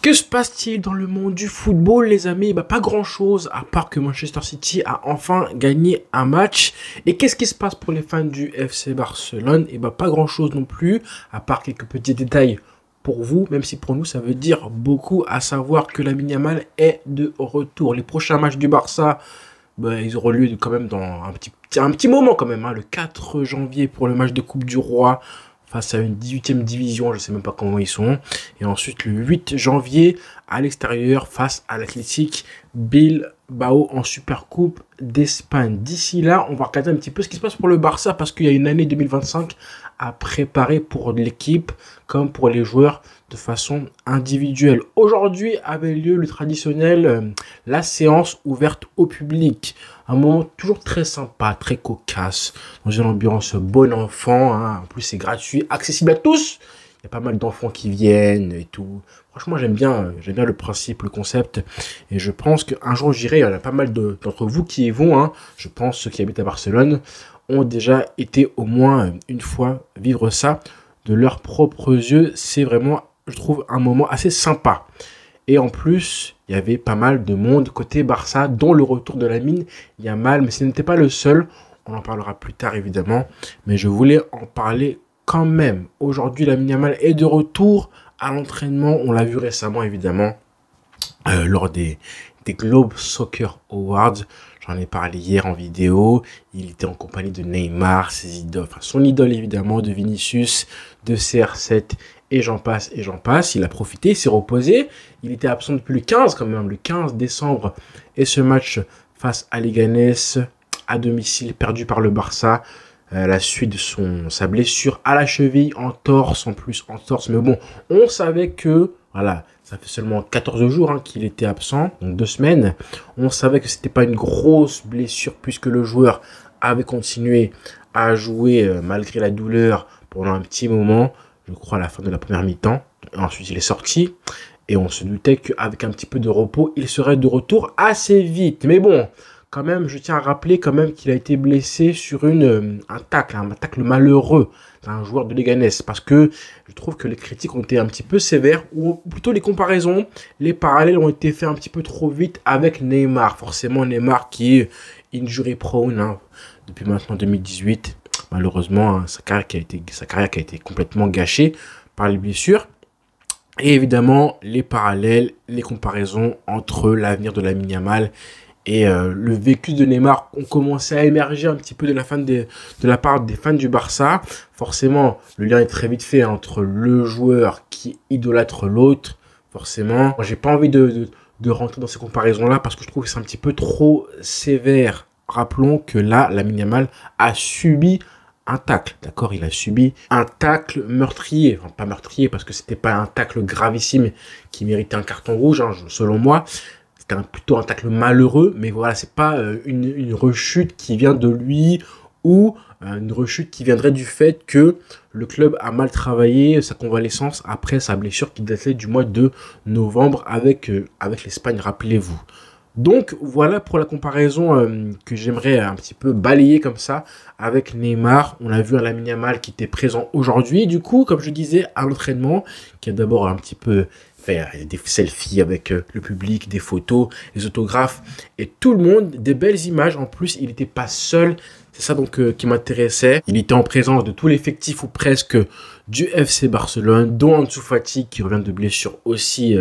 Que se passe-t-il dans le monde du football, les amis? Pas grand-chose, à part que Manchester City a enfin gagné un match. Et qu'est-ce qui se passe pour les fans du FC Barcelone? Pas grand-chose non plus, à part quelques petits détails pour vous, même si pour nous, ça veut dire beaucoup, à savoir que Lamine Yamal est de retour. Les prochains matchs du Barça, ils auront lieu quand même dans un petit moment quand même, le 4 janvier pour le match de Coupe du Roi, face à une 18e division, je ne sais même pas comment ils sont. Et ensuite, le 8 janvier, à l'extérieur, face à l'Athletic Bilbao en Supercoupe d'Espagne. D'ici là, on va regarder un petit peu ce qui se passe pour le Barça, parce qu'il y a une année 2025 à préparer pour l'équipe, comme pour les joueurs, de façon individuelle. Aujourd'hui avait lieu le traditionnel, la séance ouverte au public. Un moment toujours très sympa, très cocasse, dans une ambiance bon enfant, En plus, c'est gratuit, accessible à tous. Il y a pas mal d'enfants qui viennent et tout. Franchement, j'aime bien le principe, le concept. Et je pense qu'un jour, j'irai. Il y en a pas mal d'entre vous qui y vont. Je pense ceux qui habitent à Barcelone ont déjà été au moins une fois vivre ça de leurs propres yeux. C'est vraiment, je trouve, un moment assez sympa. Et en plus, il y avait pas mal de monde côté Barça, dont le retour de Lamine Yamal. Mais ce n'était pas le seul. On en parlera plus tard, évidemment. Mais je voulais en parler quand même. Aujourd'hui, Lamine Yamal est de retour à l'entraînement. On l'a vu récemment, évidemment, lors des Globe Soccer Awards. J'en ai parlé hier en vidéo. Il était en compagnie de Neymar, ses idoles, son idole évidemment, de Vinicius, de CR7 et j'en passe et j'en passe. Il a profité, il s'est reposé. Il était absent depuis le 15 quand même, le 15 décembre. Et ce match face à Leganés, à domicile, perdu par le Barça, la suite de sa blessure à la cheville, en torse, mais bon, on savait que, voilà, ça fait seulement 14 jours qu'il était absent, donc 2 semaines, on savait que c'était pas une grosse blessure, puisque le joueur avait continué à jouer malgré la douleur pendant un petit moment, je crois à la fin de la première mi-temps, ensuite il est sorti, et on se doutait qu'avec un petit peu de repos, il serait de retour assez vite, mais bon, quand même, je tiens à rappeler quand même qu'il a été blessé sur un tacle malheureux d'un joueur de Leganés, parce que je trouve que les critiques ont été un petit peu sévères, ou plutôt les comparaisons, les parallèles ont été faits un petit peu trop vite avec Neymar. Forcément, Neymar qui est injury prone depuis maintenant 2018. Malheureusement, sa carrière qui a été complètement gâchée par les blessures. Et évidemment, les parallèles, les comparaisons entre l'avenir de Lamine Yamal et le vécu de Neymar ont commencé à émerger un petit peu de la part des fans du Barça. Forcément, le lien est très vite fait entre le joueur qui idolâtre l'autre. Forcément, moi, j'ai pas envie de rentrer dans ces comparaisons-là parce que je trouve que c'est un petit peu trop sévère. Rappelons que là, Lamine Yamal a subi un tacle, d'accord? Il a subi un tacle meurtrier. Enfin, pas meurtrier parce que c'était pas un tacle gravissime qui méritait un carton rouge, selon moi. C'était plutôt un tacle malheureux, mais voilà, c'est pas une rechute qui vient de lui ou une rechute qui viendrait du fait que le club a mal travaillé sa convalescence après sa blessure qui datait du mois de novembre avec l'Espagne, rappelez-vous. Donc voilà pour la comparaison que j'aimerais un petit peu balayer comme ça avec Neymar. On a vu un Lamine Yamal qui était présent aujourd'hui, du coup, comme je disais, à l'entraînement, qui a d'abord un petit peu des selfies avec le public, des photos, des autographes et tout le monde, des belles images. En plus, il n'était pas seul. C'est ça donc qui m'intéressait. Il était en présence de tout l'effectif ou presque du FC Barcelone, dont Ansu Fati qui revient de blessure aussi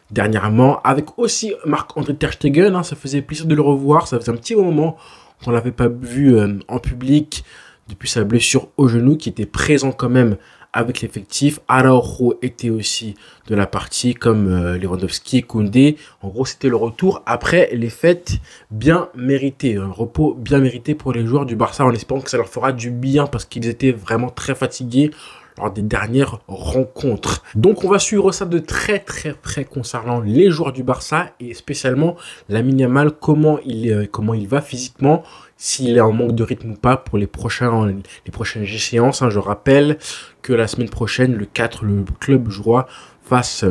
dernièrement, avec aussi Marc-André Ter Stegen. Ça faisait plaisir de le revoir. Ça faisait un petit moment qu'on ne l'avait pas vu en public depuis sa blessure au genou, qui était présent quand même avec l'effectif. Araujo était aussi de la partie, comme Lewandowski, Koundé. En gros, c'était le retour après les fêtes bien méritées. Un repos bien mérité pour les joueurs du Barça, en espérant que ça leur fera du bien parce qu'ils étaient vraiment très fatigués lors des dernières rencontres. Donc on va suivre ça de très très près concernant les joueurs du Barça et spécialement Lamine Yamal, comment il va physiquement, s'il est en manque de rythme ou pas pour les prochaines échéances. Je rappelle que la semaine prochaine, le 4, le club jouera face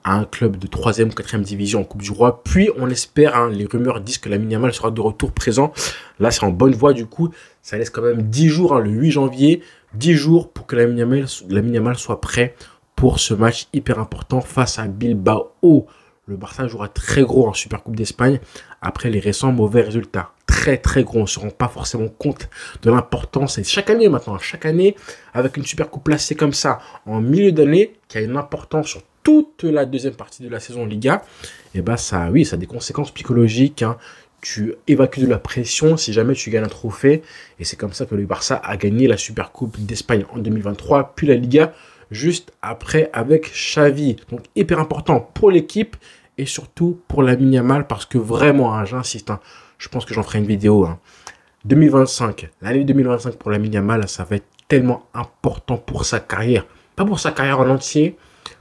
à un club de 3e ou 4e division en Coupe du Roi. Puis on espère, les rumeurs disent que Lamine Yamal sera de retour présent. Là c'est en bonne voie, du coup ça laisse quand même 10 jours, le 8 janvier, 10 jours pour que Lamine Yamal soit prêt pour ce match hyper important face à Bilbao. Le Barça jouera très gros en Supercoupe d'Espagne après les récents mauvais résultats. Très très gros, on ne se rend pas forcément compte de l'importance. Et chaque année maintenant, chaque année, avec une Supercoupe placée comme ça, en milieu d'année, qui a une importance sur toute la deuxième partie de la saison Liga, et bah ça, oui, ça a des conséquences psychologiques. Hein. Tu évacues de la pression si jamais tu gagnes un trophée. Et c'est comme ça que le Barça a gagné la Supercoupe d'Espagne en 2023, puis la Liga juste après avec Xavi. Donc hyper important pour l'équipe et surtout pour Lamine Yamal parce que vraiment, hein, j'insiste, hein, je pense que j'en ferai une vidéo. Hein. 2025, l'année 2025 pour Lamine Yamal, ça va être tellement important pour sa carrière. Pas pour sa carrière en entier,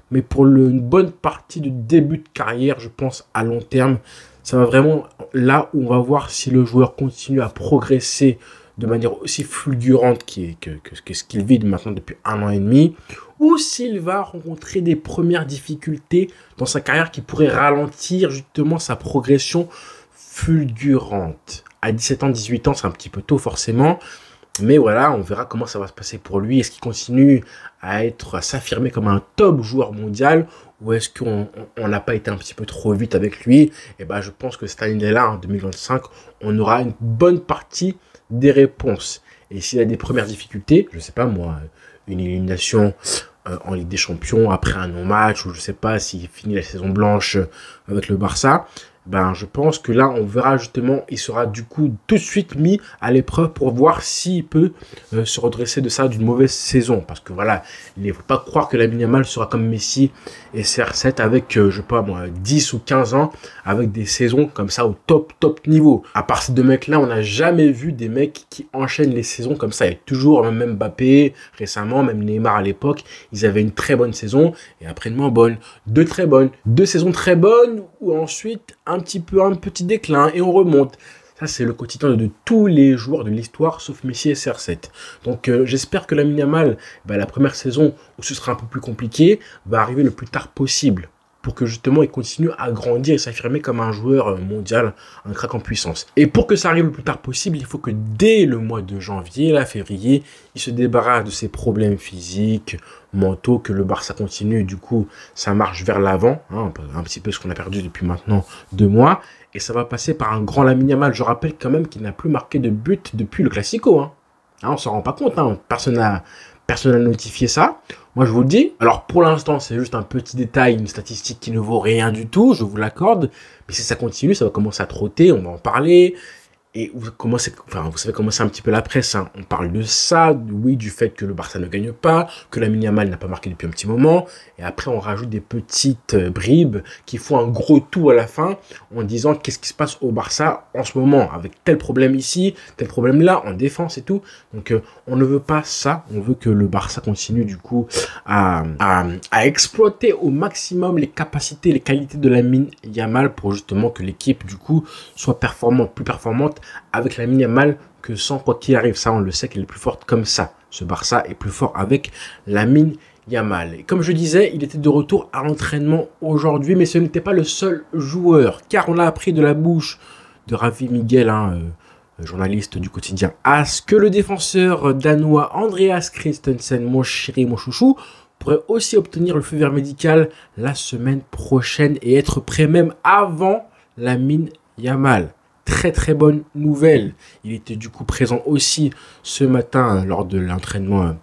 mais pour une bonne partie du début de carrière, je pense à long terme. Ça va vraiment là où on va voir si le joueur continue à progresser de manière aussi fulgurante que ce qu'il vit maintenant depuis 1 an et demi, ou s'il va rencontrer des premières difficultés dans sa carrière qui pourraient ralentir justement sa progression fulgurante. À 17 ans, 18 ans, c'est un petit peu tôt forcément, mais voilà, on verra comment ça va se passer pour lui. Est-ce qu'il continue à s'affirmer comme un top joueur mondial, ou est-ce qu'on n'a pas été un petit peu trop vite avec lui? Et ben, je pense que cette année-là, en 2025, on aura une bonne partie des réponses. Et s'il y a des premières difficultés, je sais pas moi, une élimination en Ligue des Champions après un non-match, ou je sais pas s'il finit la saison blanche avec le Barça, ben je pense que là on verra justement, il sera du coup tout de suite mis à l'épreuve pour voir s'il peut se redresser de ça d'une mauvaise saison. Parce que voilà, il ne faut pas croire que Lamine Yamal sera comme Messi et CR7 avec, je sais pas moi, 10 ou 15 ans, avec des saisons comme ça au top niveau. À part ces deux mecs-là, on n'a jamais vu des mecs qui enchaînent les saisons comme ça. Il y a toujours, même Mbappé récemment, même Neymar à l'époque, ils avaient une très bonne saison et après une moins bonne, deux très bonnes, deux saisons très bonnes ou ensuite un petit déclin et on remonte. Ça, c'est le quotidien de tous les joueurs de l'histoire, sauf Messi et CR7. Donc, j'espère que Lamine Yamal, la première saison où ce sera un peu plus compliqué, va arriver le plus tard possible pour que justement il continue à grandir et s'affirmer comme un joueur mondial, un crack en puissance. Et pour que ça arrive le plus tard possible, il faut que dès le mois de janvier, là, février, il se débarrasse de ses problèmes physiques, mentaux, que le Barça continue, du coup, ça marche vers l'avant, hein, un petit peu ce qu'on a perdu depuis maintenant 2 mois, et ça va passer par un grand Lamine Yamal. Je rappelle quand même qu'il n'a plus marqué de but depuis le Classico, hein. Hein, on s'en rend pas compte, hein. Personne n'a notifié ça. Moi, je vous le dis. Alors, pour l'instant, c'est juste un petit détail, une statistique qui ne vaut rien du tout, je vous l'accorde. Mais si ça continue, ça va commencer à trotter, on va en parler. Et vous savez comment c'est un petit peu la presse. Hein. On parle de ça, oui, du fait que le Barça ne gagne pas, que Lamine Yamal n'a pas marqué depuis un petit moment. Et après, on rajoute des petites bribes qui font un gros tout à la fin en disant qu'est-ce qui se passe au Barça en ce moment, avec tel problème ici, tel problème là, en défense et tout. Donc, on ne veut pas ça. On veut que le Barça continue du coup à exploiter au maximum les capacités, les qualités de Lamine Yamal pour justement que l'équipe du coup soit performante, plus performante avec Lamine Yamal que sans, quoi qu'il arrive. Ça, on le sait qu'elle est plus forte comme ça. Ce Barça est plus fort avec Lamine Yamal. Et comme je disais, il était de retour à l'entraînement aujourd'hui, mais ce n'était pas le seul joueur, car on a appris de la bouche de Ravi Miguel, journaliste du quotidien AS, que le défenseur danois Andreas Christensen, mon chéri, mon chouchou, pourrait aussi obtenir le feu vert médical la semaine prochaine et être prêt même avant Lamine Yamal. Très très bonne nouvelle. Il était du coup présent aussi ce matin lors de l'entraînement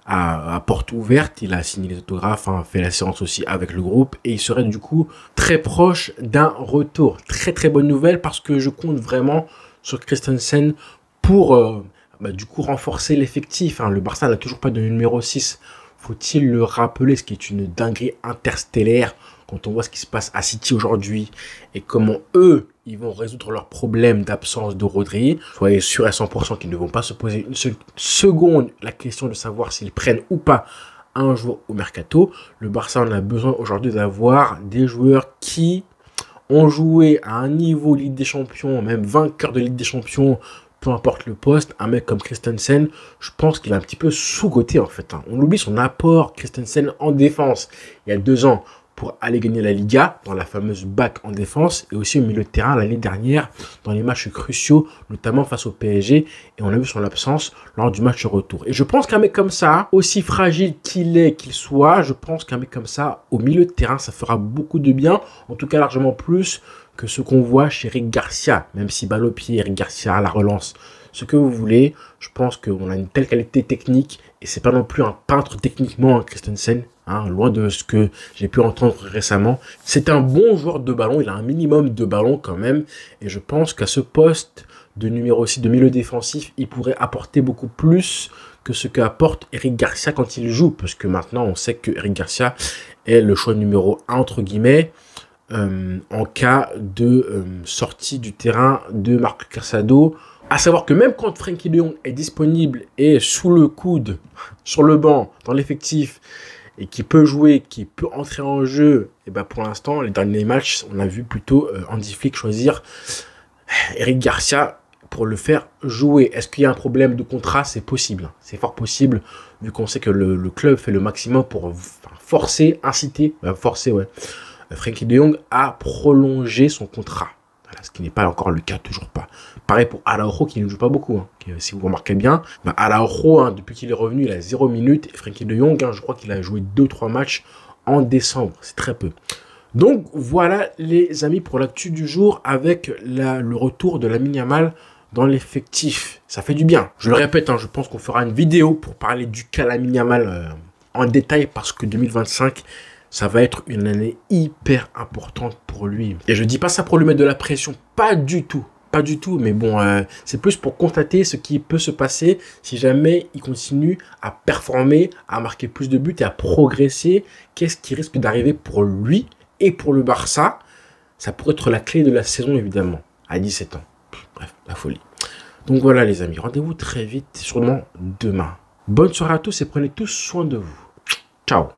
à porte ouverte. Il a signé les autographes, fait la séance aussi avec le groupe et il serait du coup très proche d'un retour. Très très bonne nouvelle parce que je compte vraiment sur Christensen pour du coup renforcer l'effectif. Le Barça n'a toujours pas de numéro 6. Faut-il le rappeler, ce qui est une dinguerie interstellaire quand on voit ce qui se passe à City aujourd'hui et comment eux, ils vont résoudre leurs problèmes d'absence de Rodri. Soyez sûr à 100% qu'ils ne vont pas se poser une seule seconde la question de savoir s'ils prennent ou pas un joueur au mercato. Le Barça en a besoin aujourd'hui d'avoir des joueurs qui ont joué à un niveau Ligue des Champions, même vainqueur de Ligue des Champions, peu importe le poste. Un mec comme Christensen, je pense qu'il est un petit peu sous-coté en fait. On oublie son apport, Christensen, en défense. Il y a 2 ans, pour aller gagner la Liga dans la fameuse BAC en défense et aussi au milieu de terrain l'année dernière dans les matchs cruciaux, notamment face au PSG, et on a vu son absence lors du match retour. Et je pense qu'un mec comme ça, aussi fragile qu'il soit, je pense qu'un mec comme ça, au milieu de terrain, ça fera beaucoup de bien, en tout cas largement plus que ce qu'on voit chez Eric Garcia, même si balle au pied, Eric Garcia à la relance, ce que vous voulez. Je pense qu'on a une telle qualité technique et c'est pas non plus un peintre techniquement, Christensen, hein, loin de ce que j'ai pu entendre récemment. C'est un bon joueur de ballon, il a un minimum de ballon quand même et je pense qu'à ce poste de numéro 6, de milieu défensif, il pourrait apporter beaucoup plus que ce qu'apporte Eric Garcia quand il joue, parce que maintenant on sait que Eric Garcia est le choix numéro 1 entre guillemets, en cas de sortie du terrain de Marc Casado. À savoir que même quand Frenkie de Jong est disponible et sous le coude, sur le banc, dans l'effectif, et qui peut jouer, qui peut entrer en jeu, et ben pour l'instant, les derniers matchs, on a vu plutôt Hansi Flick choisir Eric Garcia pour le faire jouer. Est-ce qu'il y a un problème de contrat? C'est possible. C'est fort possible, vu qu'on sait que le club fait le maximum pour inciter Frenkie de Jong à prolonger son contrat. Voilà, ce qui n'est pas encore le cas, toujours pas. Pareil pour Araujo qui ne joue pas beaucoup. Hein. Si vous remarquez bien, Araujo, depuis qu'il est revenu, il a 0 minutes. Et Frenkie de Jong, je crois qu'il a joué 2-3 matchs en décembre. C'est très peu. Donc voilà les amis pour l'actu du jour avec le retour de Lamine Yamal dans l'effectif. Ça fait du bien. Je le répète, je pense qu'on fera une vidéo pour parler du cas Lamine Yamal en détail parce que 2025... ça va être une année hyper importante pour lui. Et je dis pas ça pour lui mettre de la pression, pas du tout. Pas du tout, mais bon, c'est plus pour constater ce qui peut se passer si jamais il continue à performer, à marquer plus de buts et à progresser. Qu'est-ce qui risque d'arriver pour lui et pour le Barça? Ça pourrait être la clé de la saison, évidemment, à 17 ans. Bref, la folie. Donc voilà les amis, rendez-vous très vite, sûrement demain. Bonne soirée à tous et prenez tous soin de vous. Ciao.